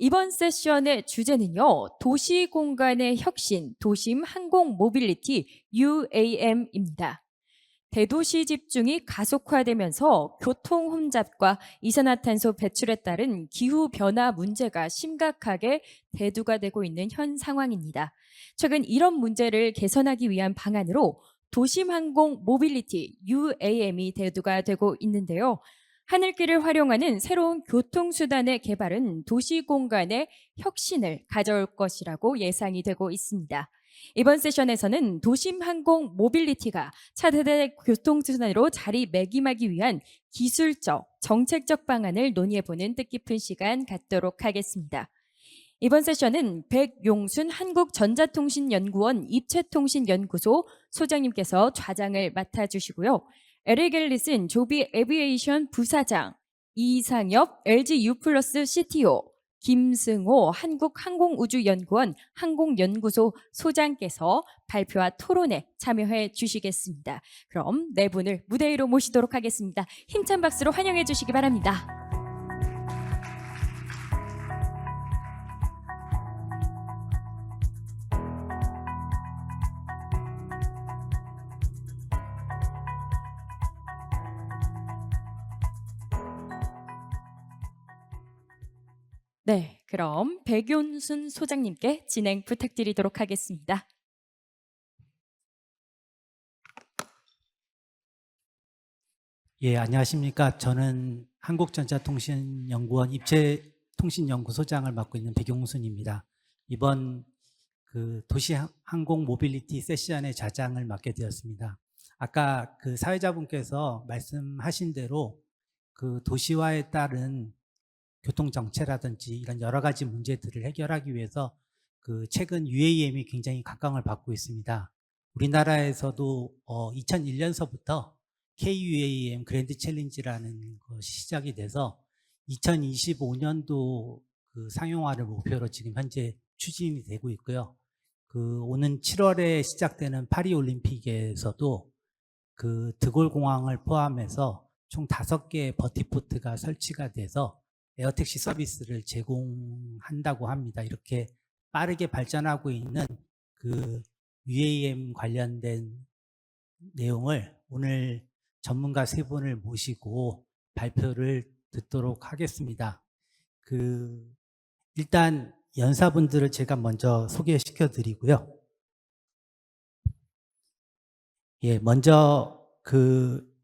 이번 세션의 주제는요, 도시 공간의 혁신, 도심 항공 모빌리티 UAM입니다. 대도시 집중이 가속화되면서 교통 혼잡과 이산화탄소 배출에 따른 기후 변화 문제가 심각하게 대두가 되고 있는 현 상황입니다. 최근 이런 문제를 개선하기 위한 방안으로 도심 항공 모빌리티 UAM이 대두가 되고 있는데요. 하늘길을 활용하는 새로운 교통수단의 개발은 도시 공간의 혁신을 가져올 것이라고 예상이 되고 있습니다. 이번 세션에서는 도심 항공 모빌리티가 차세대 교통수단으로 자리매김하기 위한 기술적, 정책적 방안을 논의해보는 뜻깊은 시간 갖도록 하겠습니다. 이번 세션은 백용순 한국전자통신연구원 입체통신연구소 소장님께서 좌장을 맡아주시고요. 에릭 앨리슨 조비 에비에이션 부사장, 이상엽 LG U+ CTO, 김승호 한국항공우주연구원 항공연구소 소장께서 발표와 토론에 참여해 주시겠습니다. 그럼 네 분을 무대 위로 모시도록 하겠습니다. 힘찬 박수로 환영해 주시기 바랍니다. 네, 그럼 백용순 소장님께 진행 부탁드리도록 하겠습니다. 예, 안녕하십니까. 저는 한국전자통신연구원 입체통신연구소장을 맡고 있는 백용순입니다. 이번 도시 항공 모빌리티 세션의 좌장을 맡게 되었습니다. 아까 사회자분께서 말씀하신 대로 도시화에 따른 교통정체라든지 이런 여러 가지 문제들을 해결하기 위해서 최근 UAM이 굉장히 각광을 받고 있습니다. 우리나라에서도 2001년서부터 KUAM 그랜드 챌린지라는 것이 시작이 돼서 2025년도 상용화를 목표로 지금 현재 추진이 되고 있고요. 오는 7월에 시작되는 파리 올림픽에서도 드골 공항을 포함해서 총 5개의 버티포트가 설치가 돼서 에어택시 서비스를 제공한다고 합니다. 이렇게 빠르게 발전하고 있는 UAM 관련된 내용을 오늘 전문가 3분을 모시고 발표를 듣도록 하겠습니다. 일단 연사분들을 제가 먼저 소개시켜 드리고요. 예, 먼저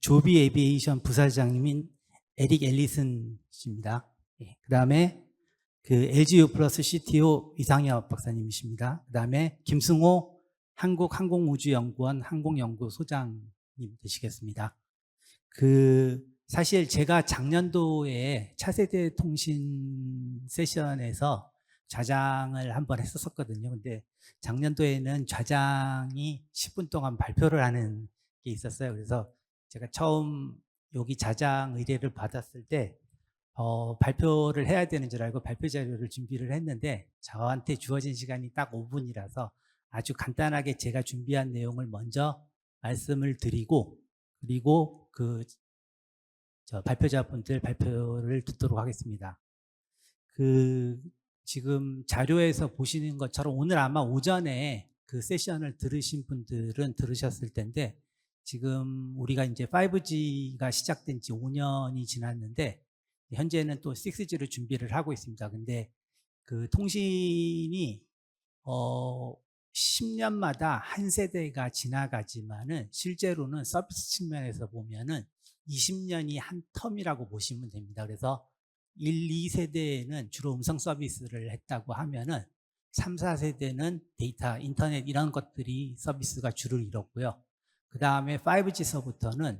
조비 에비에이션 부사장님인 에릭 앨리슨 씨입니다. 예, 그 다음에 LGU 플러스 CTO 이상엽 박사님이십니다. 그 다음에 김승호 한국항공우주연구원 항공연구소장님 되시겠습니다. 사실 제가 작년도에 차세대 통신 세션에서 좌장을 한번 했었거든요. 근데 작년도에는 좌장이 10분 동안 발표를 하는 게 있었어요. 그래서 제가 처음 여기 좌장 의뢰를 받았을 때 발표를 해야 되는 줄 알고 발표 자료를 준비를 했는데 저한테 주어진 시간이 딱 5분이라서 아주 간단하게 제가 준비한 내용을 먼저 말씀을 드리고 그리고 발표자분들 발표를 듣도록 하겠습니다. 지금 자료에서 보시는 것처럼 오늘 아마 오전에 세션을 들으신 분들은 들으셨을 텐데 지금 우리가 이제 5G가 시작된 지 5년이 지났는데 현재는 또 6G를 준비를 하고 있습니다. 근데 통신이 10년마다 한 세대가 지나가지만은 실제로는 서비스 측면에서 보면은 20년이 한 텀이라고 보시면 됩니다. 그래서 1, 2세대에는 주로 음성 서비스를 했다고 하면은 3, 4세대는 데이터, 인터넷 이런 것들이 서비스가 주를 이뤘고요. 그 다음에 5G서부터는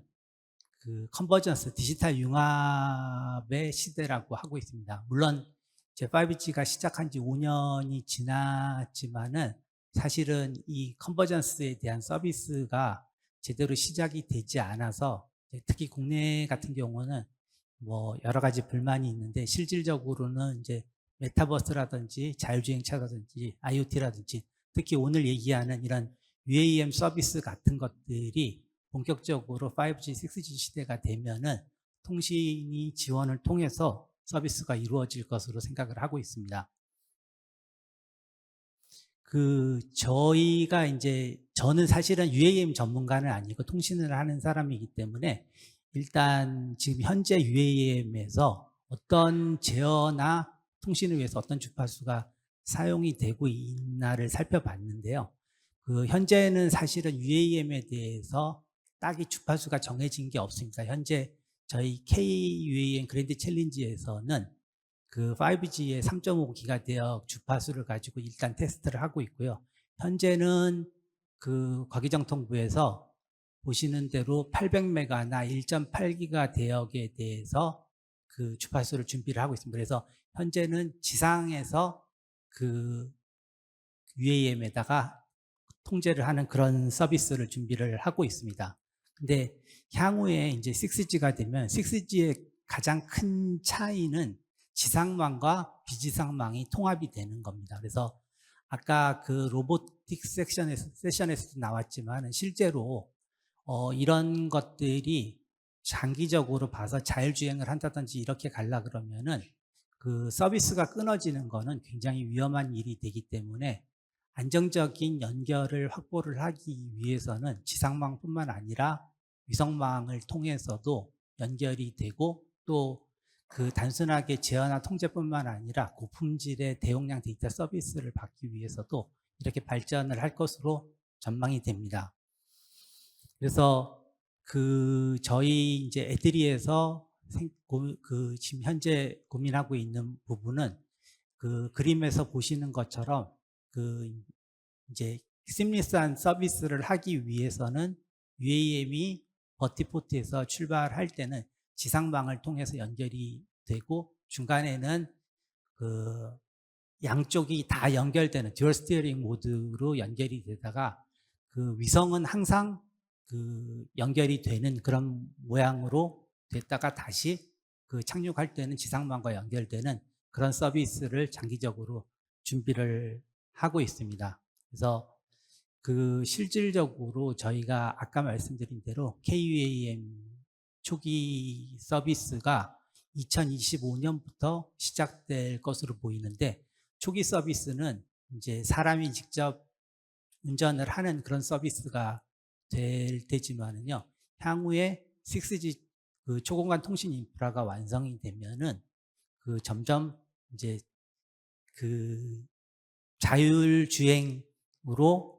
컨버전스, 디지털 융합의 시대라고 하고 있습니다. 물론 이제 5G가 시작한 지 5년이 지났지만은 사실은 이 컨버전스에 대한 서비스가 제대로 시작이 되지 않아서 특히 국내 같은 경우는 뭐 여러 가지 불만이 있는데 실질적으로는 이제 메타버스라든지 자율주행차라든지 IoT라든지 특히 오늘 얘기하는 이런 UAM 서비스 같은 것들이 본격적으로 5G, 6G 시대가 되면은 통신이 지원을 통해서 서비스가 이루어질 것으로 생각을 하고 있습니다. 저희가 이제 저는 사실은 UAM 전문가는 아니고 통신을 하는 사람이기 때문에 일단 지금 현재 UAM에서 어떤 제어나 통신을 위해서 어떤 주파수가 사용이 되고 있나를 살펴봤는데요. 현재는 사실은 UAM에 대해서 딱히 주파수가 정해진 게 없습니다. 현재 저희 KUAM 그랜드 챌린지에서는 5G의 3.5기가대역 주파수를 가지고 일단 테스트를 하고 있고요. 현재는 과기정통부에서 보시는 대로 800메가나 1.8기가 대역에 대해서 주파수를 준비를 하고 있습니다. 그래서 현재는 지상에서 UAM에다가 통제를 하는 그런 서비스를 준비를 하고 있습니다. 근데 향후에 이제 6G가 되면 6G의 가장 큰 차이는 지상망과 비지상망이 통합이 되는 겁니다. 그래서 아까 로보틱 세션에서도 나왔지만 실제로 이런 것들이 장기적으로 봐서 자율주행을 한다든지 이렇게 가려 그러면은 서비스가 끊어지는 거는 굉장히 위험한 일이 되기 때문에 안정적인 연결을 확보를 하기 위해서는 지상망뿐만 아니라 위성망을 통해서도 연결이 되고 또 단순하게 제어나 통제뿐만 아니라 고품질의 대용량 데이터 서비스를 받기 위해서도 이렇게 발전을 할 것으로 전망이 됩니다. 그래서 저희 이제 애드리에서 지금 현재 고민하고 있는 부분은 그림에서 보시는 것처럼 이제 시밀리스한 서비스를 하기 위해서는 UAM이 버티포트에서 출발할 때는 지상망을 통해서 연결이 되고 중간에는 양쪽이 다 연결되는 듀얼 스티어링 모드로 연결이 되다가 위성은 항상 연결이 되는 그런 모양으로 됐다가 다시 착륙할 때는 지상망과 연결되는 그런 서비스를 장기적으로 준비를 하고 있습니다. 그래서 실질적으로 저희가 아까 말씀드린 대로 KUAM 초기 서비스가 2025년부터 시작될 것으로 보이는데 초기 서비스는 이제 사람이 직접 운전을 하는 그런 서비스가 될 테지만은요, 향후에 6G 초공간 통신 인프라가 완성이 되면은 점점 이제 자율주행으로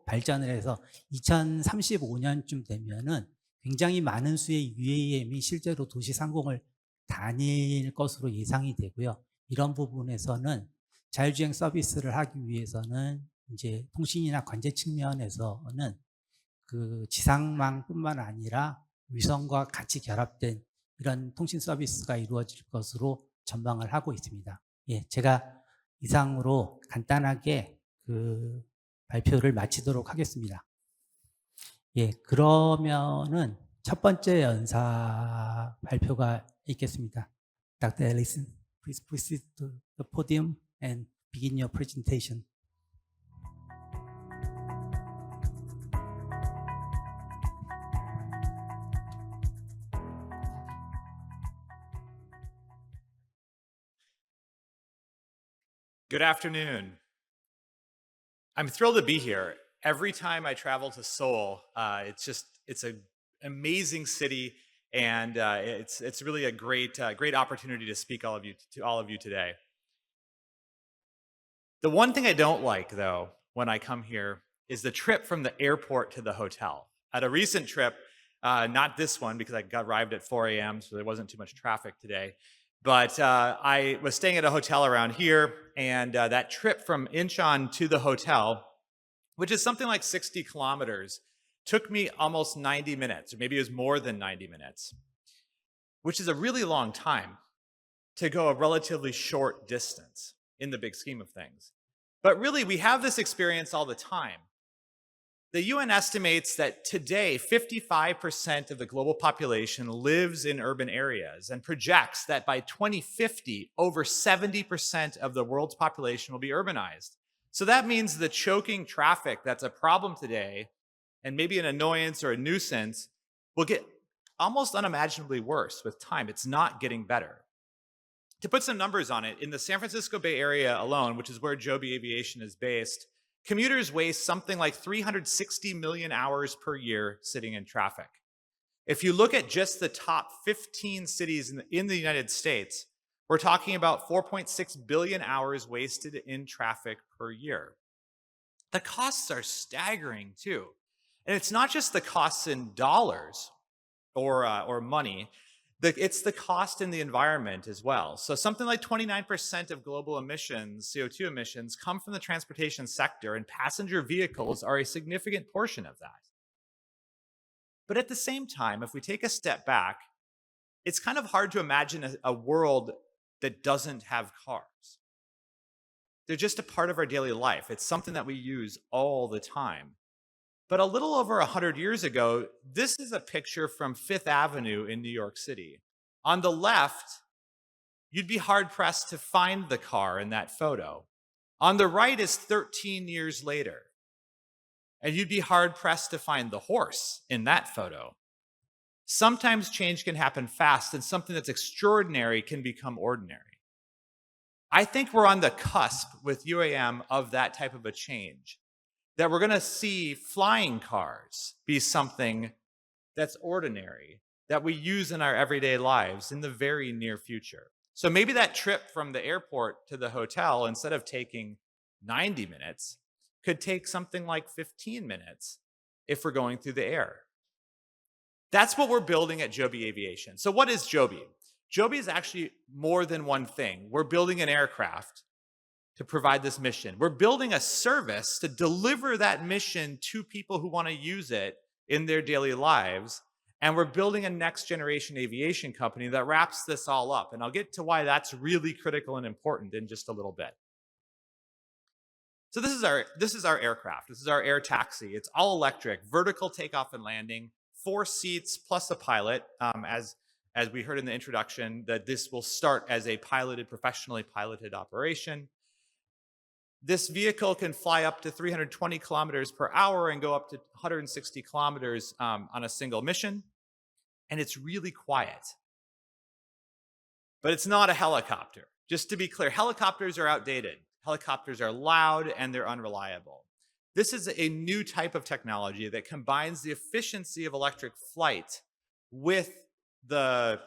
발전을 해서 2035년쯤 되면은 굉장히 많은 수의 UAM이 실제로 도시 상공을 다닐 것으로 예상이 되고요. 이런 부분에서는 자율주행 서비스를 하기 위해서는 이제 통신이나 관제 측면에서는 지상망뿐만 아니라 위성과 같이 결합된 이런 통신 서비스가 이루어질 것으로 전망을 하고 있습니다. 예, 제가 이상으로 간단하게 발표를 마치도록 하겠습니다. 예, 그러면은 첫 번째 연사 발표가 있겠습니다. Dr. Ellison, please proceed to the podium and begin your presentation. Good afternoon. I'm thrilled to be here. Every time I travel to Seoul, it's an amazing city, and it's really a great opportunity to speak to all of you today. The one thing I don't like, though, when I come here is the trip from the airport to the hotel. At a recent trip, not this one because I arrived at 4 a.m., so there wasn't too much traffic today. But I was staying at a hotel around here, and that trip from Incheon to the hotel, which is something like 60 kilometers, took me almost 90 minutes, or maybe it was more than 90 minutes, which is a really long time to go a relatively short distance in the big scheme of things. But really, we have this experience all the time. The UN estimates that today, 55% of the global population lives in urban areas and projects that by 2050, over 70% of the world's population will be urbanized. So that means the choking traffic that's a problem today, and maybe an annoyance or a nuisance, will get almost unimaginably worse with time. It's not getting better. To put some numbers on it, in the San Francisco Bay Area alone, which is where Joby Aviation is based, commuters waste something like 360 million hours per year sitting in traffic. If you look at just the top 15 cities in the United States, we're talking about 4.6 billion hours wasted in traffic per year. The costs are staggering too. And it's not just the costs in dollars or money, it's the cost in the environment as well. So something like 29% of global emissions, CO2 emissions, come from the transportation sector, and passenger vehicles are a significant portion of that. But at the same time, if we take a step back, it's kind of hard to imagine a world that doesn't have cars. They're just a part of our daily life. It's something that we use all the time. But a little over 100 years ago, this is a picture from Fifth Avenue in New York City. On the left, you'd be hard-pressed to find the car in that photo. On the right is 13 years later. And you'd be hard-pressed to find the horse in that photo. Sometimes change can happen fast, and something that's extraordinary can become ordinary. I think we're on the cusp with UAM of that type of a change, that we're going to see flying cars be something that's ordinary, that we use in our everyday lives in the very near future. So maybe that trip from the airport to the hotel, instead of taking 90 minutes, could take something like 15 minutes if we're going through the air. That's what we're building at Joby Aviation. So what is Joby? Joby is actually more than one thing. We're building an aircraft to provide this mission. We're building a service to deliver that mission to people who want to use it in their daily lives. And we're building a next generation aviation company that wraps this all up. And I'll get to why that's really critical and important in just a little bit. So this is our aircraft. This is our air taxi. It's all electric, vertical takeoff and landing, 4 seats plus a pilot. As we heard in the introduction, that this will start as a professionally piloted operation. This vehicle can fly up to 320 kilometers per hour and go up to 160 kilometers on a single mission. And it's really quiet. But it's not a helicopter. Just to be clear, helicopters are outdated. Helicopters are loud and they're unreliable. This is a new type of technology that combines the efficiency of electric flight with the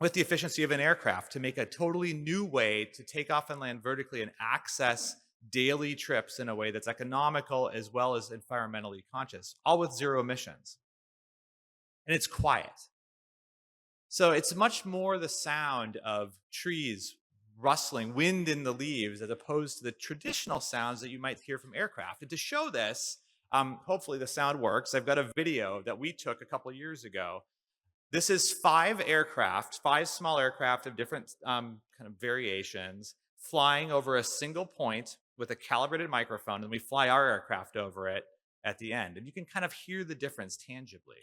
efficiency of an aircraft to make a totally new way to take off and land vertically and access daily trips in a way that's economical as well as environmentally conscious, all with 0 emissions. And it's quiet. So it's much more the sound of trees rustling, wind in the leaves, as opposed to the traditional sounds that you might hear from aircraft. And to show this, hopefully the sound works, I've got a video that we took a couple of years ago. This is 5 small aircraft of different kind of variations, flying over a single point with a calibrated microphone, and we fly our aircraft over it at the end. And you can kind of hear the difference tangibly.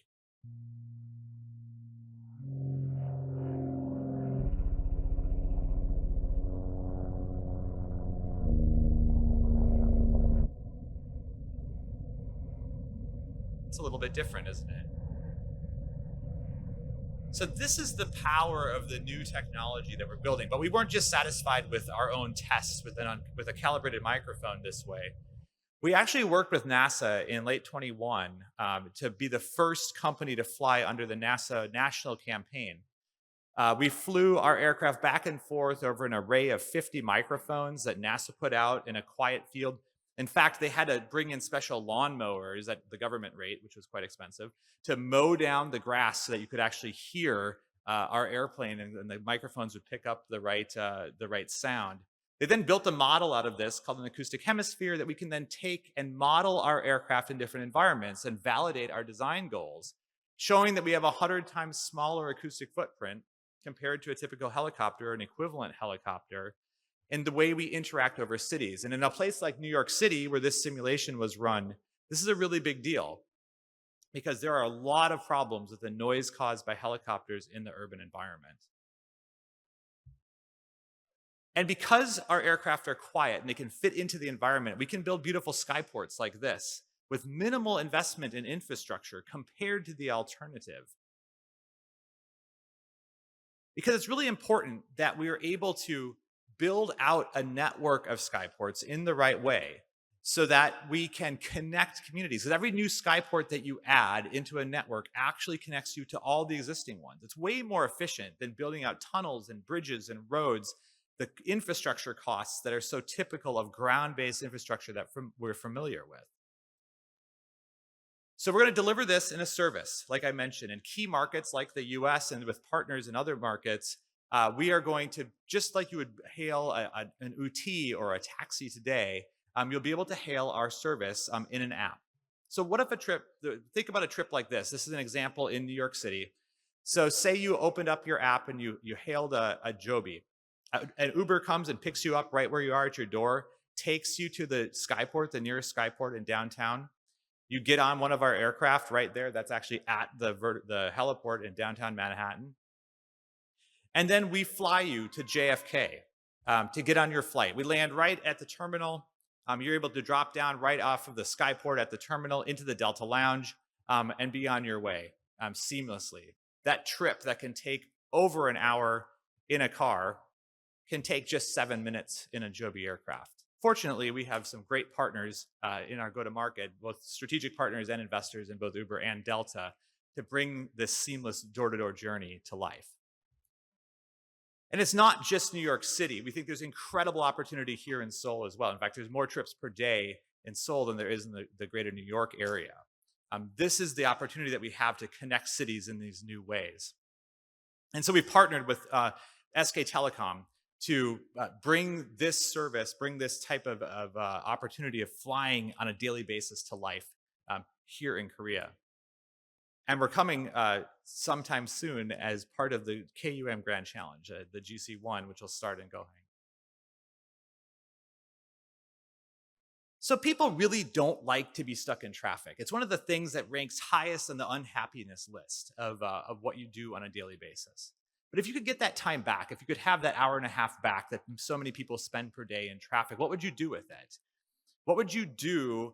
It's a little bit different, isn't it? So this is the power of the new technology that we're building. But we weren't just satisfied with our own tests with a calibrated microphone this way. We actually worked with NASA in late 21 to be the first company to fly under the NASA national campaign. We flew our aircraft back and forth over an array of 50 microphones that NASA put out in a quiet field. In fact, they had to bring in special lawnmowers at the government rate, which was quite expensive, to mow down the grass so that you could actually hear our airplane, and the microphones would pick up the right sound. They then built a model out of this called an acoustic hemisphere that we can then take and model our aircraft in different environments and validate our design goals, showing that we have a 100 times smaller acoustic footprint compared to a typical helicopter or an equivalent helicopter, in the way we interact over cities. And in a place like New York City, where this simulation was run, this is a really big deal because there are a lot of problems with the noise caused by helicopters in the urban environment. And because our aircraft are quiet and they can fit into the environment, we can build beautiful skyports like this with minimal investment in infrastructure compared to the alternative. because it's really important that we are able to build out a network of skyports in the right way so that we can connect communities. Because every new skyport that you add into a network actually connects you to all the existing ones. It's way more efficient than building out tunnels and bridges and roads, the infrastructure costs that are so typical of ground-based infrastructure that we're familiar with. So we're going to deliver this in a service, like I mentioned, in key markets like the US and with partners in other markets. We are going to, just like you would hail an UT or a taxi today, you'll be able to hail our service in an app. So what if think about a trip like this. This is an example in New York City. So say you opened up your app and you hailed a Joby. An Uber comes and picks you up right where you are at your door, takes you to the skyport, the nearest skyport in downtown. You get on one of our aircraft right there. That's actually at the heliport in downtown Manhattan. And then we fly you to JFK to get on your flight. We land right at the terminal. You're able to drop down right off of the skyport at the terminal into the Delta Lounge and be on your way seamlessly. That trip that can take over an hour in a car can take just 7 minutes in a Joby aircraft. Fortunately, we have some great partners in our go-to-market, both strategic partners and investors in both Uber and Delta, to bring this seamless door-to-door journey to life. And it's not just New York City. We think there's incredible opportunity here in Seoul as well. In fact, there's more trips per day in Seoul than there is in the greater New York area. This is the opportunity that we have to connect cities in these new ways. And so we partnered with SK Telecom to bring this service, bring this type of opportunity of flying on a daily basis to life here in Korea. And we're coming sometime soon as part of the KUM Grand Challenge, the GC1, which will start in Gohang. So people really don't like to be stuck in traffic. It's one of the things that ranks highest on the unhappiness list of what you do on a daily basis. But if you could get that time back, if you could have that hour and a half back that so many people spend per day in traffic, what would you do with it? What would you do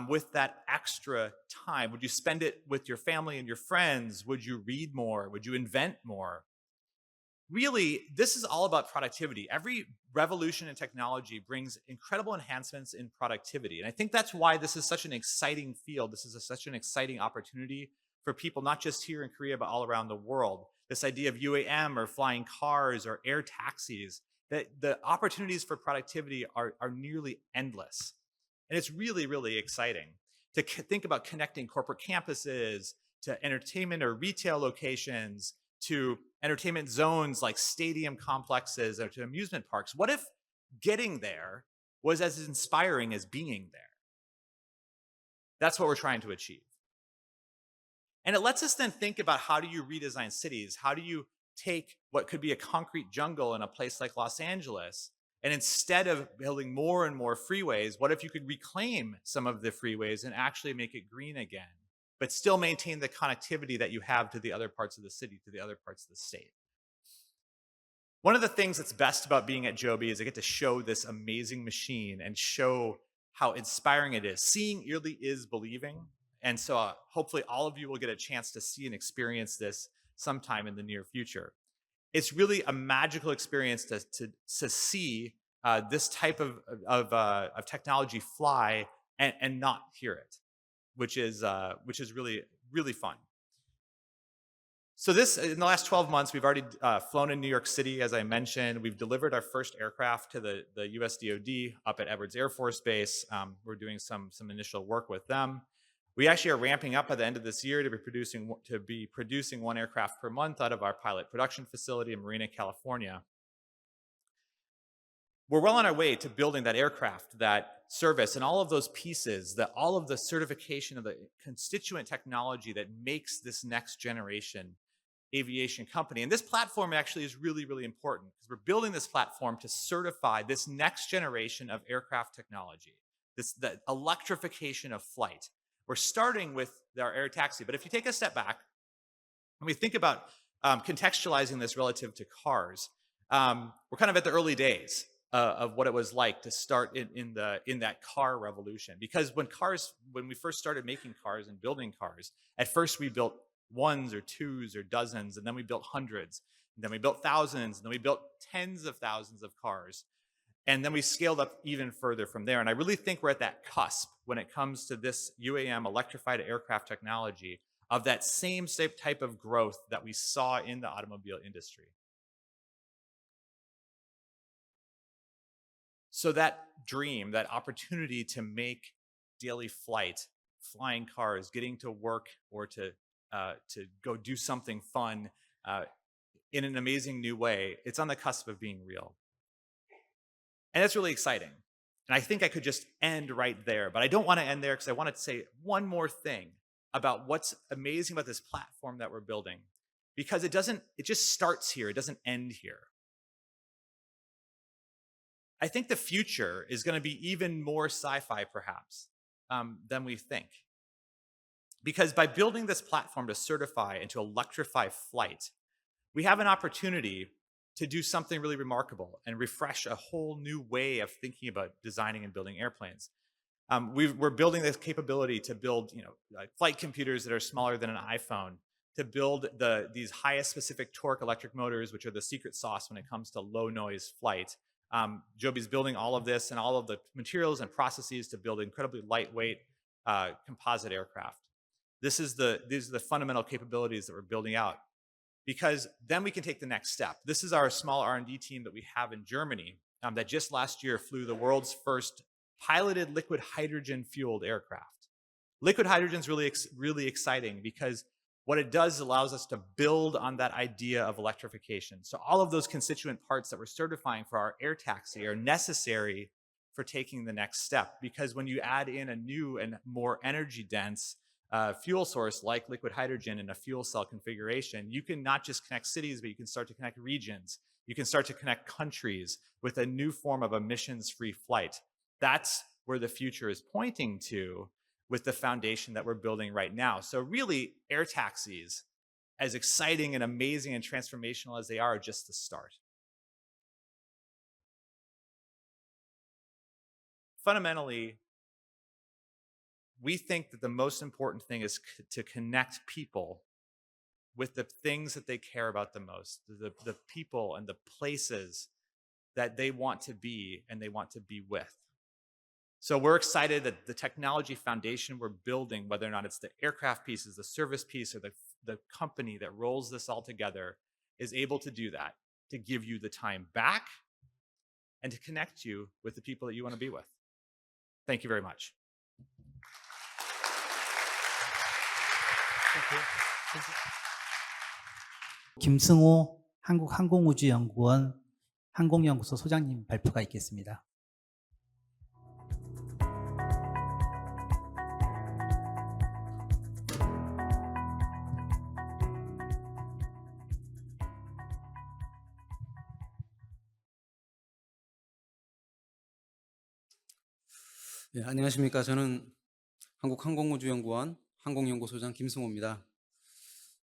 with that extra time? Would you spend it with your family and your friends? Would you read more? Would you invent more? Really, this is all about productivity. Every revolution in technology brings incredible enhancements in productivity. And I think that's why this is such an exciting field. This is such an exciting opportunity for people, not just here in Korea, but all around the world. This idea of UAM or flying cars or air taxis, that the opportunities for productivity are nearly endless. And it's really, really exciting to think about connecting corporate campuses to entertainment or retail locations, to entertainment zones like stadium complexes or to amusement parks. What if getting there was as inspiring as being there? That's what we're trying to achieve. And it lets us then think about, how do you redesign cities? How do you take what could be a concrete jungle in a place like Los Angeles, and instead of building more and more freeways, what if you could reclaim some of the freeways and actually make it green again, but still maintain the connectivity that you have to the other parts of the city, to the other parts of the state? One of the things that's best about being at Joby is I get to show this amazing machine and show how inspiring it is. Seeing really is believing. And so hopefully all of you will get a chance to see and experience this sometime in the near future. It's really a magical experience to see this type of technology fly and not hear it, which is really, really fun. So in the last 12 months, we've already flown in New York City, as I mentioned. We've delivered our first aircraft to the US DoD up at Edwards Air Force Base. We're doing some initial work with them. We actually are ramping up at the end of this year to be producing one aircraft per month out of our pilot production facility in Marina, California. We're well on our way to building that aircraft, that service, and all of those pieces, all of the certification of the constituent technology that makes this next generation aviation company. And this platform actually is really, really important, because we're building this platform to certify this next generation of aircraft technology, the electrification of flight. We're starting with our air taxi, but if you take a step back and we think about contextualizing this relative to cars, we're kind of at the early days of what it was like to start in that car revolution. Because when we first started making cars and building cars, at first we built ones or twos or dozens, and then we built hundreds. And then we built thousands, and then we built tens of thousands of cars. And then we scaled up even further from there. And I really think we're at that cusp when it comes to this UAM electrified aircraft technology of that same type of growth that we saw in the automobile industry. So that dream, that opportunity to make daily flight, flying cars, getting to work or to go do something fun in an amazing new way, it's on the cusp of being real. And that's really exciting. And I think I could just end right there, but I don't want to end there because I want to say one more thing about what's amazing about this platform that we're building, because it just starts here. It doesn't end here. I think the future is going to be even more sci-fi, perhaps, than we think. Because by building this platform to certify and to electrify flight, we have an opportunity to do something really remarkable and refresh a whole new way of thinking about designing and building airplanes. We're building this capability to build, like flight computers that are smaller than an iPhone, to build these highest specific torque electric motors, which are the secret sauce when it comes to low noise flight. Joby's building all of this and all of the materials and processes to build incredibly lightweight composite aircraft. These are the fundamental capabilities that we're building out, because then we can take the next step. This is our small R&D team that we have in Germany that just last year flew the world's first piloted liquid hydrogen fueled aircraft. Liquid hydrogen is really exciting because what it does allows us to build on that idea of electrification. So all of those constituent parts that we're certifying for our air taxi are necessary for taking the next step, because when you add in a new and more energy dense fuel source like liquid hydrogen in a fuel cell configuration, you can not just connect cities, but you can start to connect regions. You can start to connect countries with a new form of emissions-free flight. That's where the future is pointing to with the foundation that we're building right now. So really, air taxis, as exciting and amazing and transformational as they are just the start. Fundamentally, we think that the most important thing is to connect people with the things that they care about the most, the people and the places that they want to be and they want to be with. So we're excited that the technology foundation we're building, whether or not it's the aircraft pieces, the service piece, or the company that rolls this all together, is able to do that, to give you the time back and to connect you with the people that you want to be with. Thank you very much. 김승호 한국항공우주연구원 항공연구소 소장님 발표가 있겠습니다. 네, 안녕하십니까. 저는 한국항공우주연구원 항공연구소장 김승호입니다.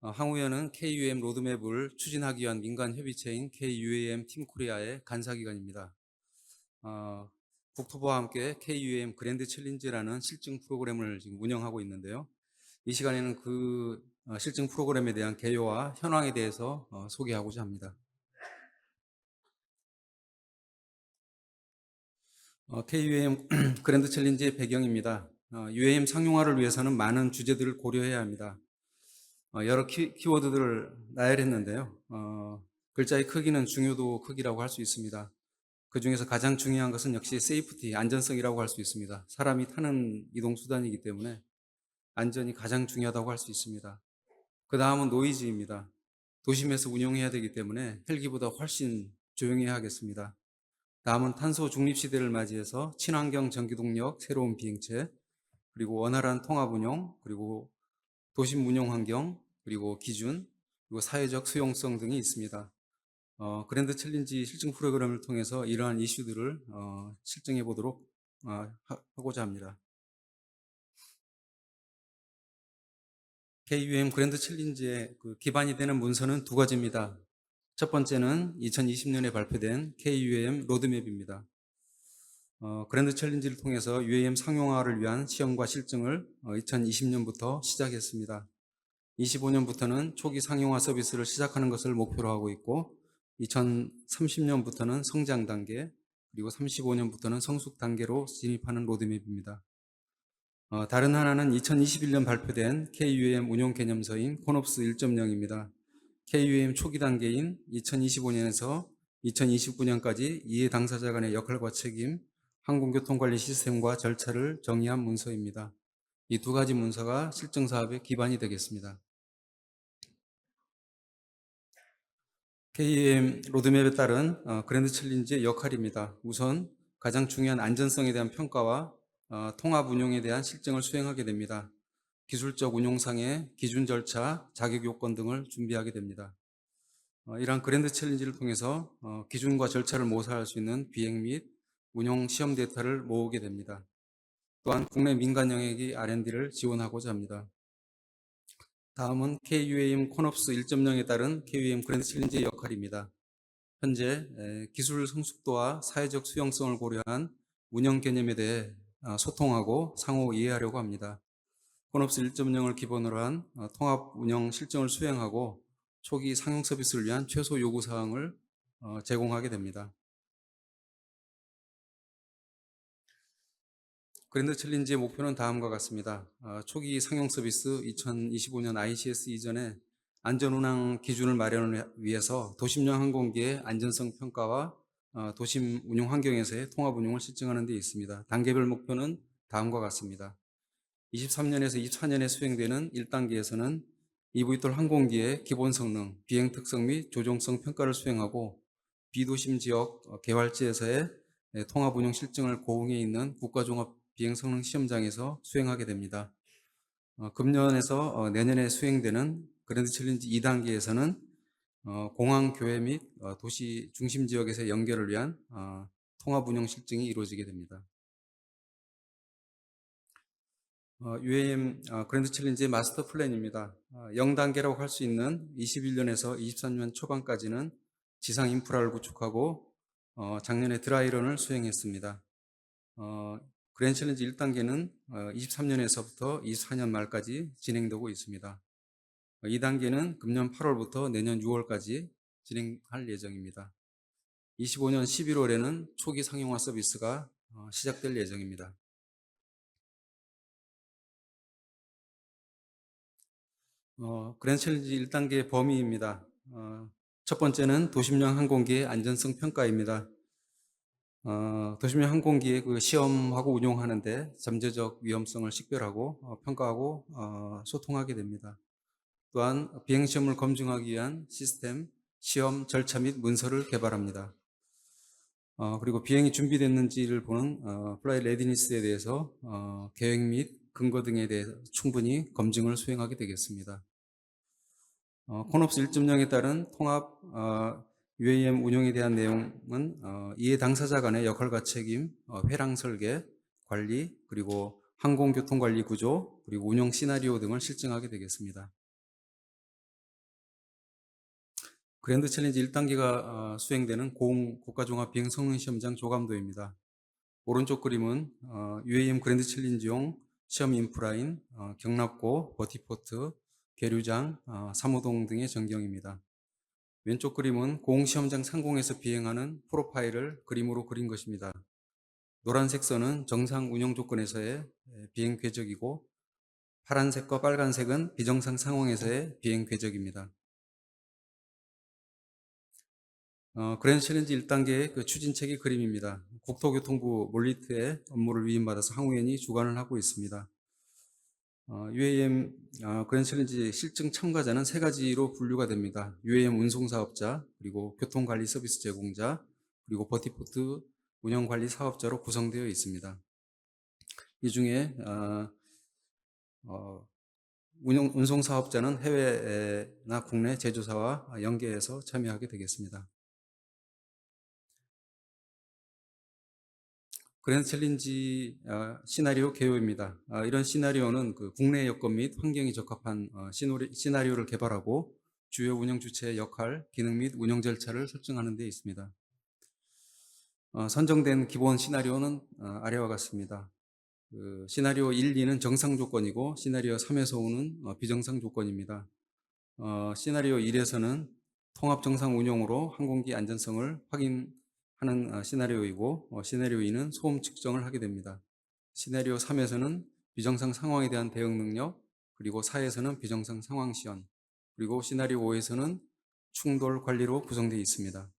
항우연은 KUAM 로드맵을 추진하기 위한 민간 협의체인 KUAM 팀 코리아의 간사기관입니다. 국토부와 함께 KUAM 그랜드 챌린지라는 실증 프로그램을 지금 운영하고 있는데요. 이 시간에는 그 실증 프로그램에 대한 개요와 현황에 대해서 소개하고자 합니다. KUAM 그랜드 챌린지의 배경입니다. UAM 상용화를 위해서는 많은 주제들을 고려해야 합니다. 여러 키워드들을 나열했는데요. 글자의 크기는 중요도 크기라고 할 수 있습니다. 그 중에서 가장 중요한 것은 역시 세이프티, 안전성이라고 할 수 있습니다. 사람이 타는 이동수단이기 때문에 안전이 가장 중요하다고 할 수 있습니다. 그 다음은 노이즈입니다. 도심에서 운용해야 되기 때문에 헬기보다 훨씬 조용해야 하겠습니다. 다음은 탄소 중립 시대를 맞이해서 친환경 전기동력, 새로운 비행체, 그리고 원활한 통합 운용, 그리고 도심 운용 환경, 그리고 기준, 그리고 사회적 수용성 등이 있습니다. 그랜드 챌린지 실증 프로그램을 통해서 이러한 이슈들을 실증해 보도록 하고자 합니다. KUAM 그랜드 챌린지의 기반이 되는 문서는 두 가지입니다. 첫 번째는 2020년에 발표된 KUAM 로드맵입니다. 그랜드 챌린지를 통해서 UAM 상용화를 위한 시험과 실증을 2020년부터 시작했습니다. 25년부터는 초기 상용화 서비스를 시작하는 것을 목표로 하고 있고 2030년부터는 성장 단계, 그리고 35년부터는 성숙 단계로 진입하는 로드맵입니다. 다른 하나는 2021년 발표된 KUAM 운용 개념서인 콘옵스 1.0입니다. KUAM 초기 단계인 2025년에서 2029년까지 이해 당사자 간의 역할과 책임, 항공교통관리 시스템과 절차를 정의한 문서입니다. 이 두 가지 문서가 실증 사업의 기반이 되겠습니다. KUAM 로드맵에 따른 그랜드 챌린지의 역할입니다. 우선 가장 중요한 안전성에 대한 평가와 통합 운용에 대한 실증을 수행하게 됩니다. 기술적 운용상의 기준 절차, 자격 요건 등을 준비하게 됩니다. 이러한 그랜드 챌린지를 통해서 기준과 절차를 모사할 수 있는 비행 및 운용 시험 데이터를 모으게 됩니다. 또한 국내 민간 영역의 R&D를 지원하고자 합니다. 다음은 KUAM 콘옵스 1.0에 따른 KUAM 그랜드 챌린지의 역할입니다. 현재 기술 성숙도와 사회적 수용성을 고려한 운영 개념에 대해 소통하고 상호 이해하려고 합니다. 콘옵스 1.0을 기본으로 한 통합 운영 실증을 수행하고 초기 상용 서비스를 위한 최소 요구 사항을 제공하게 됩니다. 그랜드 챌린지의 목표는 다음과 같습니다. 초기 상용 서비스 2025년 ICS 이전에 안전운항 기준을 마련을 위해서 도심형 항공기의 안전성 평가와 도심 운용 환경에서의 통합 운용을 실증하는 데 있습니다. 단계별 목표는 다음과 같습니다. 23년에서 24년에 수행되는 1단계에서는 eVTOL 항공기의 기본 성능, 비행 특성 및 조종성 평가를 수행하고 비도심 지역 개발지에서의 통합 운용 실증을 고흥에 있는 국가종합 비행 성능 시험장에서 수행하게 됩니다. 금년에서 내년에 수행되는 그랜드 챌린지 2단계에서는 공항, 교외 및 도시 중심 지역에서의 연결을 위한 통합 운용 실증이 이루어지게 됩니다. UAM 그랜드 챌린지의 마스터 플랜입니다. 0단계라고 할 수 있는 21년에서 23년 초반까지는 지상 인프라를 구축하고 작년에 드라이런을 수행했습니다. 그랜드 챌린지 1단계는 23년에서부터 24년 말까지 진행되고 있습니다. 2단계는 금년 8월부터 내년 6월까지 진행할 예정입니다. 25년 11월에는 초기 상용화 서비스가 시작될 예정입니다. 그랜드 챌린지 1단계 범위입니다. 첫 번째는 도심형 항공기의 안전성 평가입니다. 도심형 항공기의 그 시험하고 운용하는데 잠재적 위험성을 식별하고 평가하고 소통하게 됩니다. 또한 비행시험을 검증하기 위한 시스템, 시험 절차 및 문서를 개발합니다. 그리고 비행이 준비됐는지를 보는 플라이 레디니스에 대해서 계획 및 근거 등에 대해서 충분히 검증을 수행하게 되겠습니다. 콘옵스 1.0에 따른 통합 UAM 운용에 대한 내용은 이해 당사자 간의 역할과 책임, 회랑 설계, 관리, 그리고 항공교통관리 구조, 그리고 운영 시나리오 등을 실증하게 되겠습니다. 그랜드 챌린지 1단계가 수행되는 국가종합 비행성능시험장 조감도입니다. 오른쪽 그림은 UAM 그랜드 챌린지용 시험 인프라인 경납고, 버티포트, 계류장, 사무동 등의 전경입니다. 왼쪽 그림은 공시험장 상공에서 비행하는 프로파일을 그림으로 그린 것입니다. 노란색 선은 정상 운영 조건에서의 비행 궤적이고 파란색과 빨간색은 비정상 상황에서의 비행 궤적입니다. 그랜드 챌린지 1단계의 그 추진체계 그림입니다. 국토교통부 몰리트의 업무를 위임받아서 항우연이 주관을 하고 있습니다. UAM 그랜드 챌린지 실증 참가자는 세 가지로 분류가 됩니다. UAM 운송사업자, 그리고 교통관리 서비스 제공자, 그리고 버티포트 운영관리 사업자로 구성되어 있습니다. 이 중에 운송사업자는 해외나 국내 제조사와 연계해서 참여하게 되겠습니다. 그랜드 챌린지 시나리오 개요입니다. 이런 시나리오는 그 국내 여건 및 환경이 적합한 시나리오를 개발하고 주요 운영 주체의 역할, 기능 및 운영 절차를 설정하는 데 있습니다. 선정된 기본 시나리오는 아래와 같습니다. 시나리오 1, 2는 정상 조건이고 시나리오 3에서 5는 비정상 조건입니다. 시나리오 1에서는 통합 정상 운용으로 항공기 안전성을 확인하는 시나리오이고 시나리오 2는 소음 측정을 하게 됩니다. 시나리오 3에서는 비정상 상황에 대한 대응 능력, 그리고 4에서는 비정상 상황 시연, 그리고 시나리오 5에서는 충돌 관리로 구성되어 있습니다.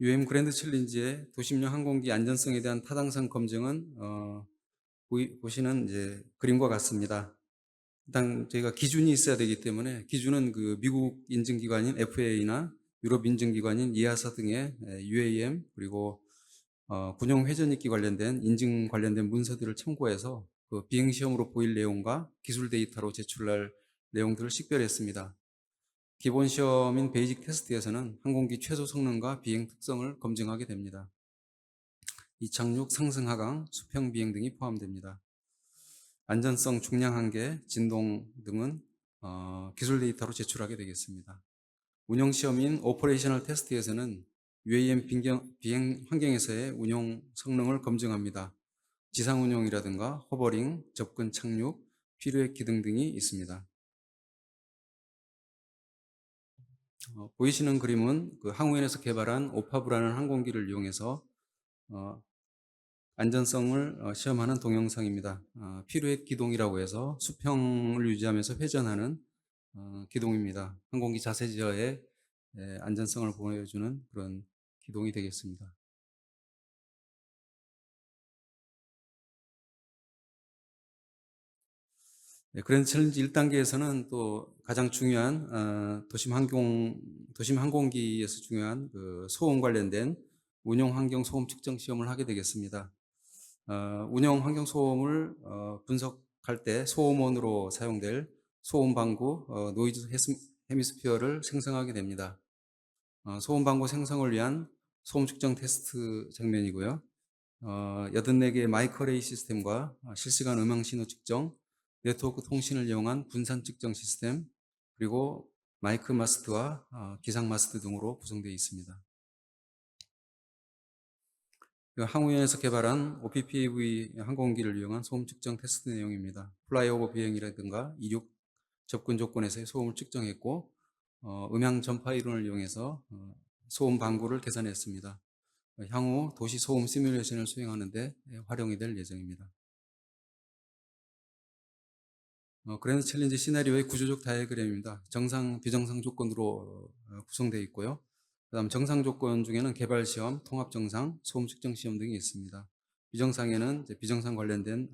UAM 그랜드 챌린지의 도심용 항공기 안전성에 대한 타당성 검증은 보시는 이제 그림과 같습니다. 일단 저희가 기준이 있어야 되기 때문에 기준은 그 미국 인증기관인 FAA나 유럽 인증기관인 EASA 등의 UAM 그리고 군용 회전익기 관련된 인증 관련된 문서들을 참고해서 그 비행 시험으로 보일 내용과 기술 데이터로 제출할 내용들을 식별했습니다. 기본 시험인 베이직 테스트에서는 항공기 최소 성능과 비행 특성을 검증하게 됩니다. 이착륙, 상승, 하강, 수평 비행 등이 포함됩니다. 안전성, 중량 한계, 진동 등은 기술 데이터로 제출하게 되겠습니다. 운영 시험인 오퍼레이셔널 테스트에서는 UAM 비행 환경에서의 운용 성능을 검증합니다. 지상 운용이라든가 호버링, 접근 착륙, 피로액 기등 등이 있습니다. 보이시는 그림은 그 항우연에서 개발한 오파브라는 항공기를 이용해서 안전성을 시험하는 동영상입니다. 피루액 기동이라고 해서 수평을 유지하면서 회전하는 기동입니다. 항공기 자세 제어의 안전성을 보여주는 그런 기동이 되겠습니다. 그랜드 챌린지 1단계에서는 또 가장 중요한 도심 항공기에서 중요한 그 소음 관련된 운용 환경 소음 측정 시험을 하게 되겠습니다. 운영 환경 소음을 분석할 때 소음원으로 사용될 소음 방구 노이즈 헤미스피어를 생성하게 됩니다. 소음 방구 생성을 위한 소음 측정 테스트 장면이고요. 84개의 마이크어레이 시스템과 실시간 음향 신호 측정, 네트워크 통신을 이용한 분산 측정 시스템, 그리고 마이크 마스트와 기상 마스트 등으로 구성되어 있습니다. 항우연에서 개발한 OPPV 항공기를 이용한 소음 측정 테스트 내용입니다. 플라이오버 비행이라든가 이륙 접근 조건에서의 소음을 측정했고 음향 전파 이론을 이용해서 소음 방구를 계산했습니다. 향후 도시 소음 시뮬레이션을 수행하는 데 활용이 될 예정입니다. 그랜드 챌린지 시나리오의 구조적 다이어그램입니다. 정상, 비정상 조건으로 구성되어 있고요. 그다음 정상 조건 중에는 개발 시험, 통합 정상, 소음 측정 시험 등이 있습니다. 비정상에는 이제 비정상 관련된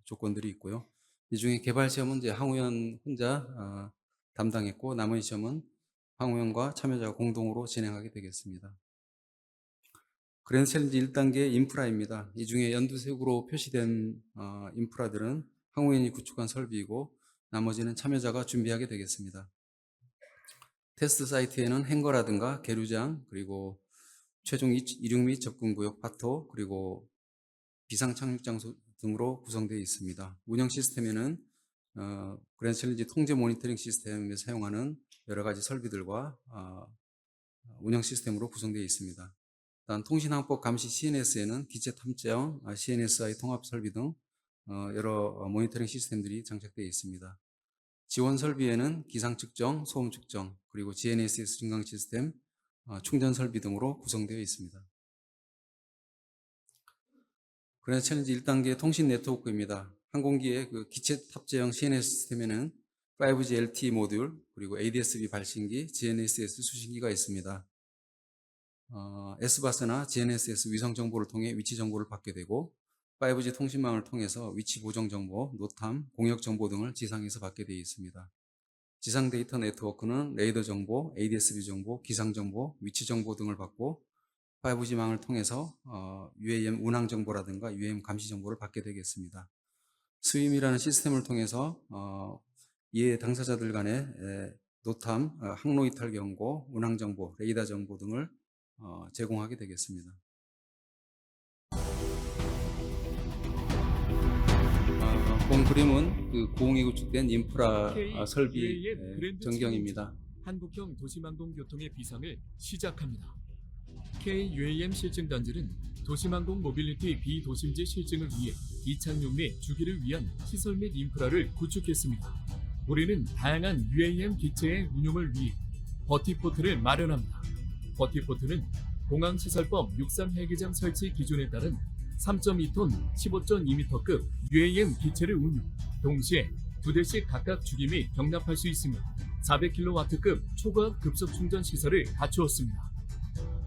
조건들이 있고요. 이 중에 개발 시험은 이제 항우연 혼자 담당했고 나머지 시험은 항우연과 참여자가 공동으로 진행하게 되겠습니다. 그랜드 챌린지 1단계 인프라입니다. 이 중에 연두색으로 표시된 인프라들은 항우연이 구축한 설비이고 나머지는 참여자가 준비하게 되겠습니다. 테스트 사이트에는 행거라든가 계류장, 그리고 최종 이륙 및 접근 구역 파토, 그리고 비상 착륙 장소 등으로 구성되어 있습니다. 운영 시스템에는 그랜드 챌린지 통제 모니터링 시스템에 사용하는 여러 가지 설비들과 운영 시스템으로 구성되어 있습니다. 다음 통신항법 감시 CNS에는 기체 탐정, CNSI 통합 설비 등 여러 모니터링 시스템들이 장착되어 있습니다. 지원 설비에는 기상 측정, 소음 측정, 그리고 GNSS 증강 시스템, 충전 설비 등으로 구성되어 있습니다. 그랜드 챌린지 1단계 통신 네트워크입니다. 항공기의 그 기체 탑재형 CNS 시스템에는 5G LTE 모듈, 그리고 ADS-B 발신기, GNSS 수신기가 있습니다. S바스나 GNSS 위성 정보를 통해 위치 정보를 받게 되고 5G 통신망을 통해서 위치 보정 정보, 노탐, 공역 정보 등을 지상에서 받게 되어 있습니다. 지상 데이터 네트워크는 레이더 정보, ADS-B 정보, 기상 정보, 위치 정보 등을 받고 5G망을 통해서 UAM 운항 정보라든가 UAM 감시 정보를 받게 되겠습니다. 스위임이라는 시스템을 통해서 이해 당사자들 간의 노탐, 항로 이탈 경고, 운항 정보, 레이더 정보 등을 제공하게 되겠습니다. 본 그림은 그 고공이 구축된 인프라 설비 전경입니다. 한국형 도시망공 교통의 비상을 시작합니다. K-UAM 실증단지는 도심항공 모빌리티 비도심지 실증을 위해 이착륙 및 주기를 위한 시설 및 인프라를 구축했습니다. 우리는 다양한 UAM 기체의 운용을 위해 버티포트를 마련합니다. 버티포트는 공항시설법 63 헬기장 설치 기준에 따른 3.2톤 15.2m급 UAM 기체를 운용, 동시에 2대씩 각각 주기 및 경납할 수 있으며 400kW급 초과압 급속 충전 시설을 갖추었습니다.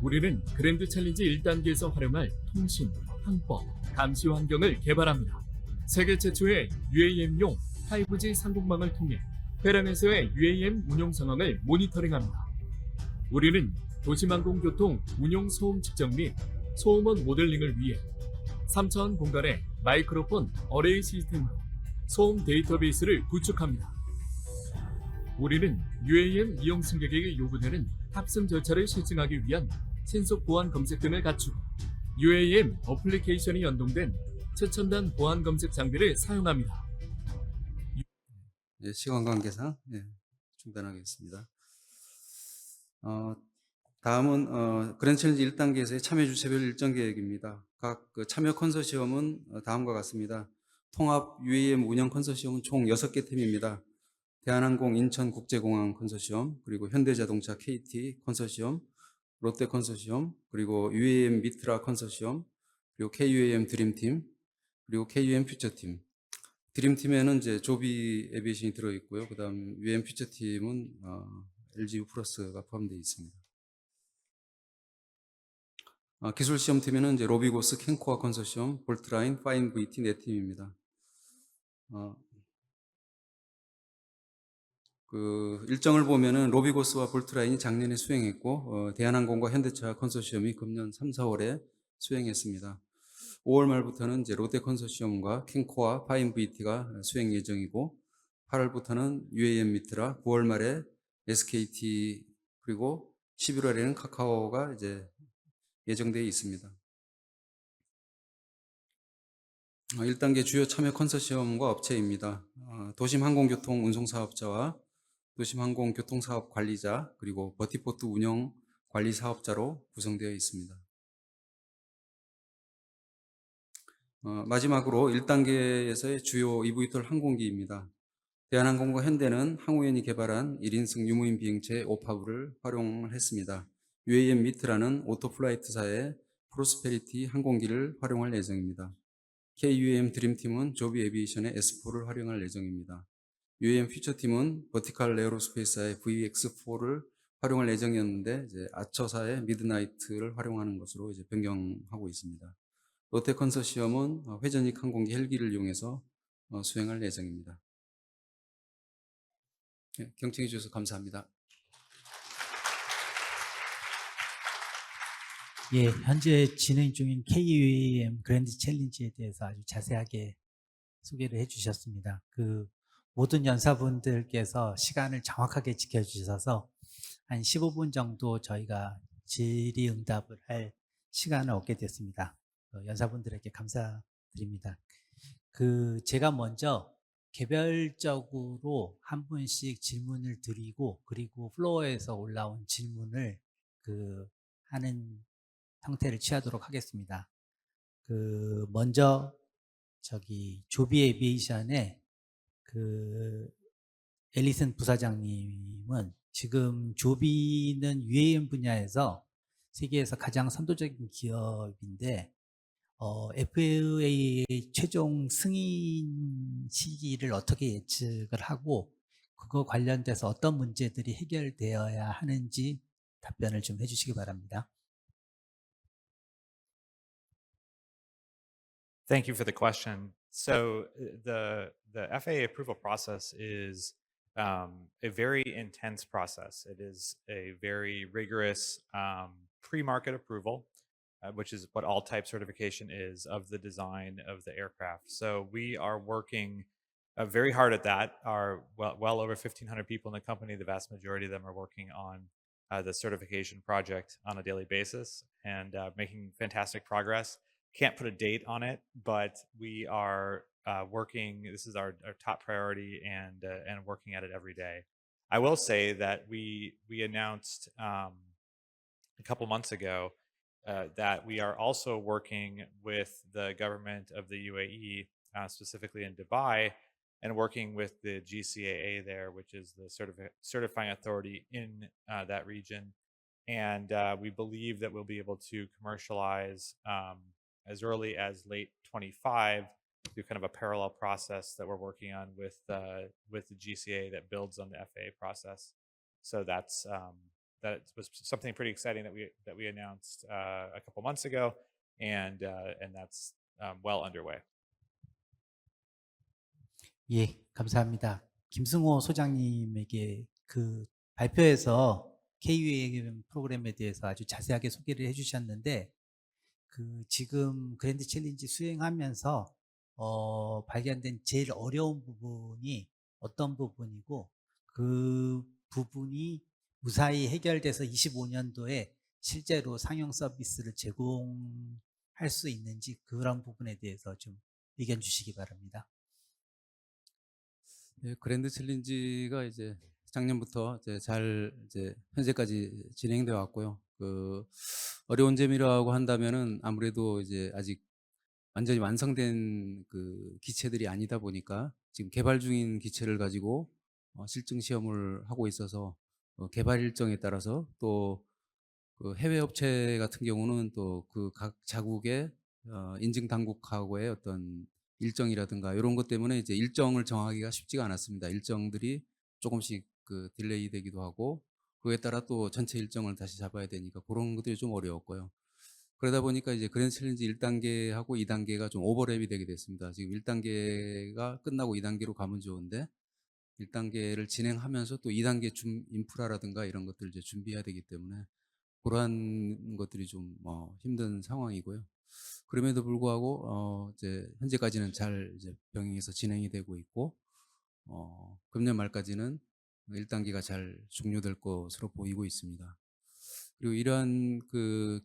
우리는 그랜드 챌린지 1단계에서 활용할 통신, 항법, 감시 환경을 개발합니다. 세계 최초의 UAM용 5G 상공망을 통해 해랑에서의 UAM 운용 상황을 모니터링합니다. 우리는 도심항공교통 운용 소음 측정 및 소음원 모델링을 위해 3차원 공간의 마이크로폰 어레이 시스템으로 소음 데이터베이스를 구축합니다. 우리는 UAM 이용 승객에게 요구되는 탑승 절차를 실증하기 위한 신속 보안 검색 등을 갖추고 UAM 어플리케이션이 연동된 최첨단 보안 검색 장비를 사용합니다. 시간 관계상 중단하겠습니다. 다음은 그랜드 챌린지 1단계에서의 참여 주체별 일정 계획입니다. 각 참여 컨소시엄은 다음과 같습니다. 통합 UAM 운영 컨소시엄은 총 6개 팀입니다. 대한항공 인천국제공항 컨소시엄, 그리고 현대자동차 KT 컨소시엄, 롯데 컨소시엄, 그리고 UAM 미트라 컨소시엄, 그리고 KUAM 드림팀, 그리고 KUM 퓨처팀. 드림팀에는 이제 조비 에비에이션이 들어있고요. 그 다음 UAM 퓨처팀은 LGU 플러스가 포함되어 있습니다. 기술시험팀에는 이제 로비고스, 캔코아 컨소시엄, 볼트라인, 파인 VT 네 팀입니다. 그 일정을 보면은 로비고스와 볼트라인이 작년에 수행했고, 대한항공과 현대차 컨소시엄이 금년 3, 4월에 수행했습니다. 5월 말부터는 이제 롯데 컨소시엄과 캔코아, 파인 VT가 수행 예정이고, 8월부터는 UAM 미트라, 9월 말에 SKT, 그리고 11월에는 카카오가 이제 예정되어 있습니다. 1단계 주요 참여 컨소시엄과 업체입니다. 도심항공교통 운송사업자와 도심항공교통사업 관리자, 그리고 버티포트 운영 관리 사업자로 구성되어 있습니다. 마지막으로 1단계에서의 주요 eVTOL 항공기입니다. 대한항공과 현대는 항우연이 개발한 1인승 유무인 비행체 오파브를 활용을 했습니다. UAM 미트라는 오토플라이트사의 프로스페리티 항공기를 활용할 예정입니다. KUAM 드림팀은 조비 에비에이션의 S4를 활용할 예정입니다. UAM 퓨처팀은 버티컬 에어로스페이스사의 VX4를 활용할 예정이었는데 이제 아처사의 미드나이트를 활용하는 것으로 이제 변경하고 있습니다. 롯데 컨소시엄은 회전익 항공기 헬기를 이용해서 수행할 예정입니다. 경청해 주셔서 감사합니다. 예, 현재 진행 중인 KUAM 그랜드 챌린지에 대해서 아주 자세하게 소개를 해주셨습니다. 그 모든 연사분들께서 시간을 정확하게 지켜주셔서 한 15분 정도 저희가 질의응답을 할 시간을 얻게 됐습니다. 연사분들에게 감사드립니다. 제가 먼저 개별적으로 한 분씩 질문을 드리고, 그리고 플로어에서 올라온 질문을 하는 형태를 취하도록 하겠습니다. 먼저 조비 에비에이션의 앨리슨 부사장님은 지금 조비는 UAM 분야에서 세계에서 가장 선도적인 기업인데, FAA의 최종 승인 시기를 어떻게 예측을 하고, 그거 관련돼서 어떤 문제들이 해결되어야 하는지 답변을 좀 해주시기 바랍니다. Thank you for the question. So the FAA approval process is a very intense process. It is a very rigorous pre-market approval, which is what all type certification is, of the design of the aircraft. So we are working very hard at that. Our well over 1,500 people in the company, the vast majority of them are working on the certification project on a daily basis and making fantastic progress. Can't put a date on it, but we are working. This is our top priority, and working at it every day. I will say that we announced a couple months ago that we are also working with the government of the UAE, specifically in Dubai, and working with the GCAA there, which is the certifying authority in that region. And we believe that we'll be able to commercialize as early as late 25 through kind of a parallel process that we're working on with the GCA that builds on the FAA process. So that was something pretty exciting that we announced a couple months ago, and that's well underway. 예, 감사합니다. 김승호 소장님에게 그 발표에서 KUAM 프로그램에 대해서 아주 자세하게 소개를 해주셨는데, 그 지금 그랜드 챌린지 수행하면서 발견된 제일 어려운 부분이 어떤 부분이고, 그 부분이 무사히 해결돼서 25년도에 실제로 상용 서비스를 제공할 수 있는지, 그런 부분에 대해서 좀 의견 주시기 바랍니다. 예, 그랜드 챌린지가 이제 작년부터 이제 현재까지 진행되어 왔고요. 그 어려운 점이라고 한다면은 아무래도 이제 아직 완전히 완성된 그 기체들이 아니다 보니까 지금 개발 중인 기체를 가지고 실증 시험을 하고 있어서 개발 일정에 따라서 또 그 해외 업체 같은 경우는 또 그 각 자국의 인증 당국하고의 어떤 일정이라든가 이런 것 때문에 이제 일정을 정하기가 쉽지가 않았습니다. 일정들이 조금씩 그 딜레이 되기도 하고, 그에 따라 또 전체 일정을 다시 잡아야 되니까 그런 것들이 좀 어려웠고요. 그러다 보니까 이제 그랜드 챌린지 1단계하고 2단계가 좀 오버랩이 되게 됐습니다. 지금 1단계가 끝나고 2단계로 가면 좋은데 1단계를 진행하면서 또 2단계 인프라라든가 이런 것들을 이제 준비해야 되기 때문에 그러한 것들이 좀 힘든 상황이고요. 그럼에도 불구하고 이제 현재까지는 잘 이제 병행해서 진행이 되고 있고, 금년 말까지는 1단계가 잘 종료될 것으로 보이고 있습니다. 그리고 이러한 그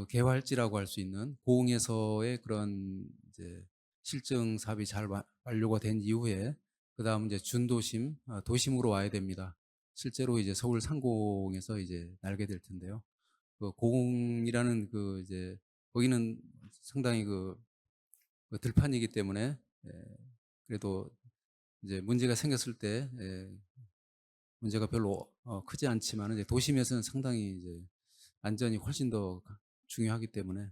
개활지라고 할 수 있는 고흥에서의 그런 이제 실증 사업이 잘 완료가 된 이후에 그 다음 이제 준도심, 도심으로 와야 됩니다. 실제로 이제 서울 상공에서 이제 날게 될 텐데요. 그 고흥이라는 그 이제 거기는 상당히 그 들판이기 때문에 그래도 이제 문제가 생겼을 때 문제가 별로 크지 않지만 이제 도심에서는 상당히 이제 안전이 훨씬 더 중요하기 때문에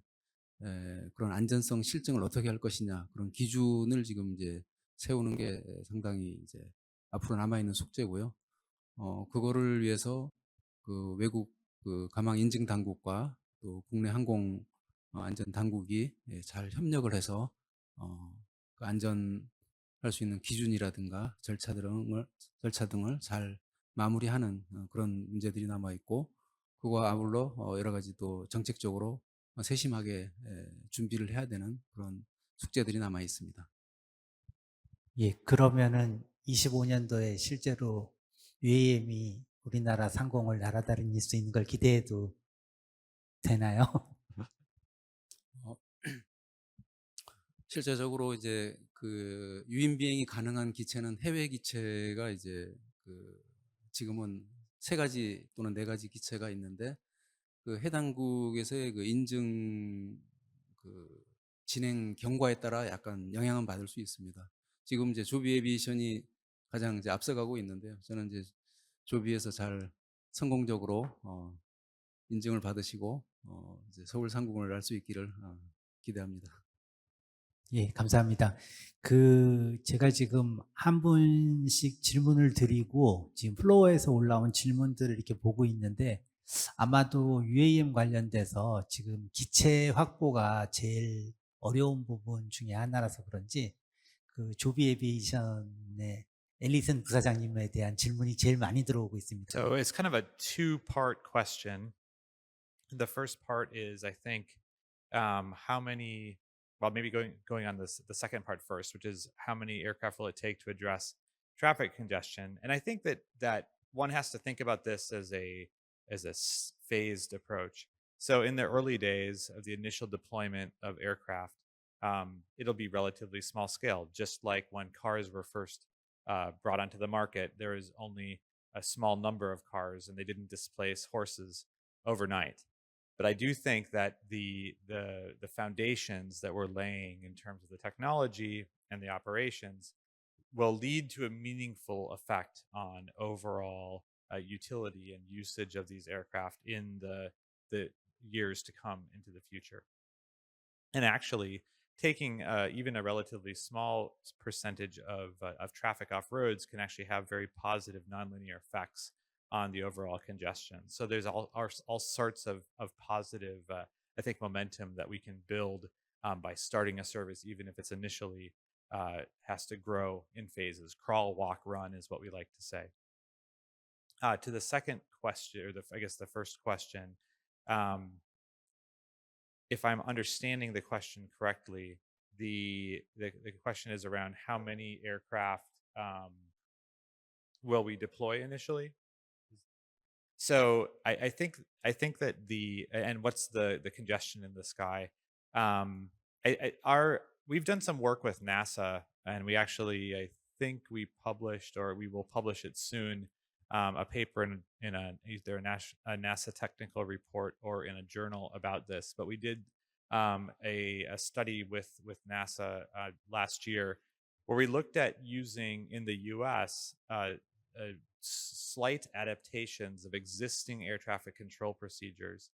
그런 안전성 실증을 어떻게 할 것이냐, 그런 기준을 지금 이제 세우는 게 상당히 이제 앞으로 남아 있는 숙제고요. 그거를 위해서 그 외국 그 가망 인증 당국과 또 국내 항공 안전 당국이 잘 협력을 해서 그 안전할 수 있는 기준이라든가 절차 등을 잘 마무리하는 그런 문제들이 남아 있고, 그와 아울러 여러 가지 또 정책적으로 세심하게 준비를 해야 되는 그런 숙제들이 남아 있습니다. 예, 그러면은 25년도에 실제로 UAM이 우리나라 상공을 날아다닐 수 있는 걸 기대해도 되나요? 실제적으로 이제 그 유인 비행이 가능한 기체는 해외 기체가 이제 그 지금은 3가지 또는 4가지 기체가 있는데, 그 해당국에서의 그 인증 그 진행 경과에 따라 약간 영향은 받을 수 있습니다. 지금 이제 조비 에비에이션이 가장 이제 앞서가고 있는데요. 저는 이제 조비에서 잘 성공적으로 인증을 받으시고 이제 서울 상공을 날 수 있기를 기대합니다. 예, 감사합니다. 제가 지금 한 분씩 질문을 드리고 지금 플로어에서 올라온 질문들을 이렇게 보고 있는데, 아마도 UAM 관련돼서 지금 기체 확보가 제일 어려운 부분 중에 하나라서 그런지 그 조비 에비에이션의 엘리슨 부사장님에 대한 질문이 제일 많이 들어오고 있습니다. So it's kind of a two-part question. The first part is, I think, how many. Well, maybe going on the second part first, which is how many aircraft will it take to address traffic congestion? And I think that one has to think about this as a phased approach. So in the early days of the initial deployment of aircraft, it'll be relatively small scale, just like when cars were first brought onto the market. There was only a small number of cars, and they didn't displace horses. overnight. But I do think that the foundations that we're laying in terms of the technology and the operations will lead to a meaningful effect on overall utility and usage of these aircraft in the years to come into the future. And actually, taking even a relatively small percentage of traffic off roads can actually have very positive nonlinear effects on the overall congestion. So there's all sorts of positive, I think, momentum that we can build by starting a service, even if it's initially has to grow in phases. Crawl, walk, run is what we like to say. To the second question, or I guess the first question, if I'm understanding the question correctly, the question is around how many aircraft will we deploy initially. So I think that and what's the congestion in the sky. We've done some work with NASA, and we actually, I think we published, or we will publish it soon, a paper in either a NASA technical report or in a journal about this. But we did a study with NASA last year, where we looked at using in the U.S. Slight adaptations of existing air traffic control procedures,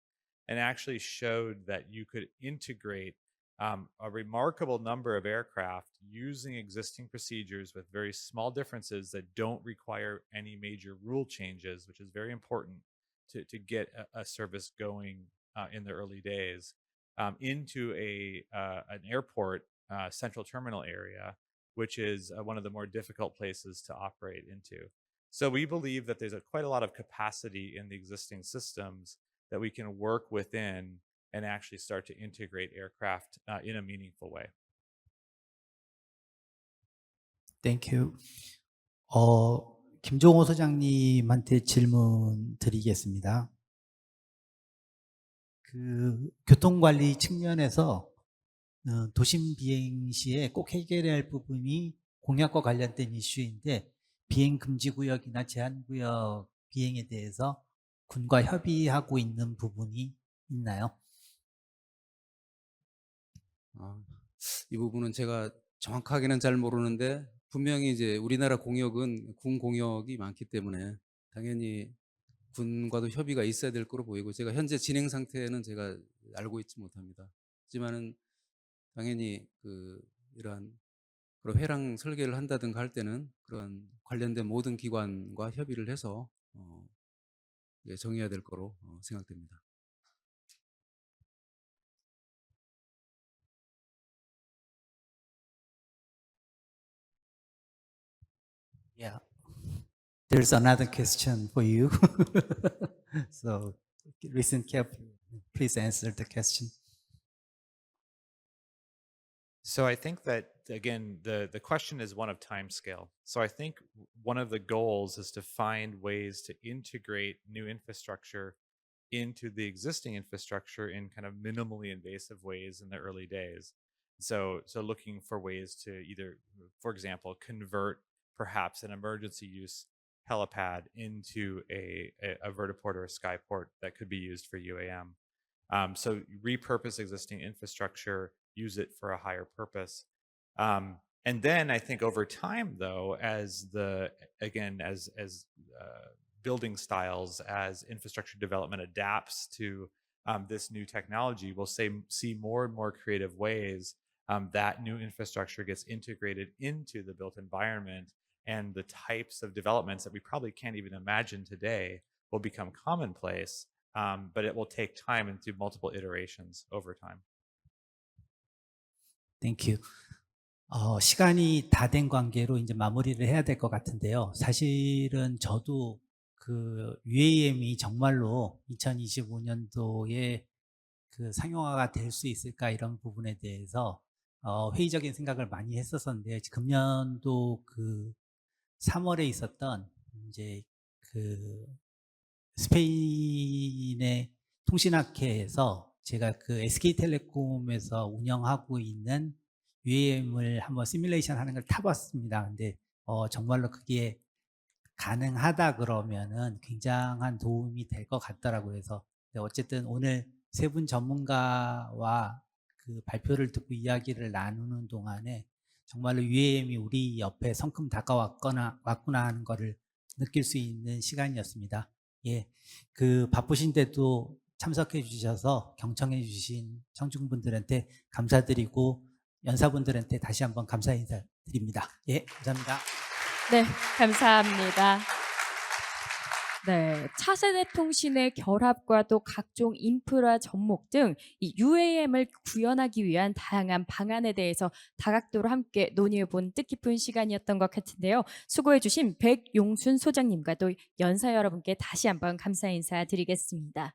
and actually showed that you could integrate a remarkable number of aircraft using existing procedures with very small differences that don't require any major rule changes, which is very important to get a service going in the early days, into an airport central terminal area, which is one of the more difficult places to operate into. So we believe that there's quite a lot of capacity in the existing systems that we can work within and actually start to integrate aircraft in a meaningful way. Thank you. 김종호 소장님한테 질문 드리겠습니다. 그 교통관리 측면에서 도심 비행 시에 꼭 해결해야 할 부분이 공약과 관련된 이슈인데, 비행 금지 구역이나 제한 구역 비행에 대해서 군과 협의하고 있는 부분이 있나요? 이 부분은 제가 정확하게는 잘 모르는데, 분명히 이제 우리나라 공역은 군 공역이 많기 때문에 당연히 군과도 협의가 있어야 될 거로 보이고, 제가 현재 진행 상태는 제가 알고 있지 못합니다. 하지만은 당연히 이러한 그런 회랑 설계를 한다든가 할 때는 그런 관련된 모든 기관과 협의를 해서 정해야 될 거로 생각됩니다. Yeah. There's another question for you. So, listen carefully. Please answer the question. So I think that, again, the question is one of time scale. So I think one of the goals is to find ways to integrate new infrastructure into the existing infrastructure in kind of minimally invasive ways in the early days. So looking for ways to either, for example, convert perhaps an emergency use helipad into a vertiport or a skyport that could be used for UAM. So repurpose existing infrastructure, use it for a higher purpose. And then I think over time, though, as building styles, as infrastructure development adapts to this new technology, we'll see more and more creative ways that new infrastructure gets integrated into the built environment, and the types of developments that we probably can't even imagine today will become commonplace, but it will take time and through multiple iterations over time. Thank you. 시간이 다 된 관계로 이제 마무리를 해야 될 것 같은데요. 사실은 저도 그 UAM이 정말로 2025년도에 그 상용화가 될 수 있을까, 이런 부분에 대해서 회의적인 생각을 많이 했었었는데, 금년도 그 3월에 있었던 이제 그 스페인의 통신학회에서 제가 그 SK텔레콤에서 운영하고 있는 UAM을 한번 시뮬레이션 하는 걸 타봤습니다. 근데 정말로 그게 가능하다 그러면은 굉장한 도움이 될 것 같더라고요. 그래서 네, 어쨌든 오늘 세 분 전문가와 그 발표를 듣고 이야기를 나누는 동안에 정말로 UAM이 우리 옆에 성큼 왔구나 하는 것을 느낄 수 있는 시간이었습니다. 예, 그 바쁘신데도 참석해 주셔서 경청해 주신 청중분들한테 감사드리고 연사분들한테 다시 한번 감사 인사드립니다. 예, 감사합니다. 네, 감사합니다. 네, 차세대 통신의 결합과 또 각종 인프라 접목 등 이 UAM을 구현하기 위한 다양한 방안에 대해서 다각도로 함께 논의해본 뜻깊은 시간이었던 것 같은데요. 수고해주신 백용순 소장님과 또 연사 여러분께 다시 한번 감사 인사드리겠습니다.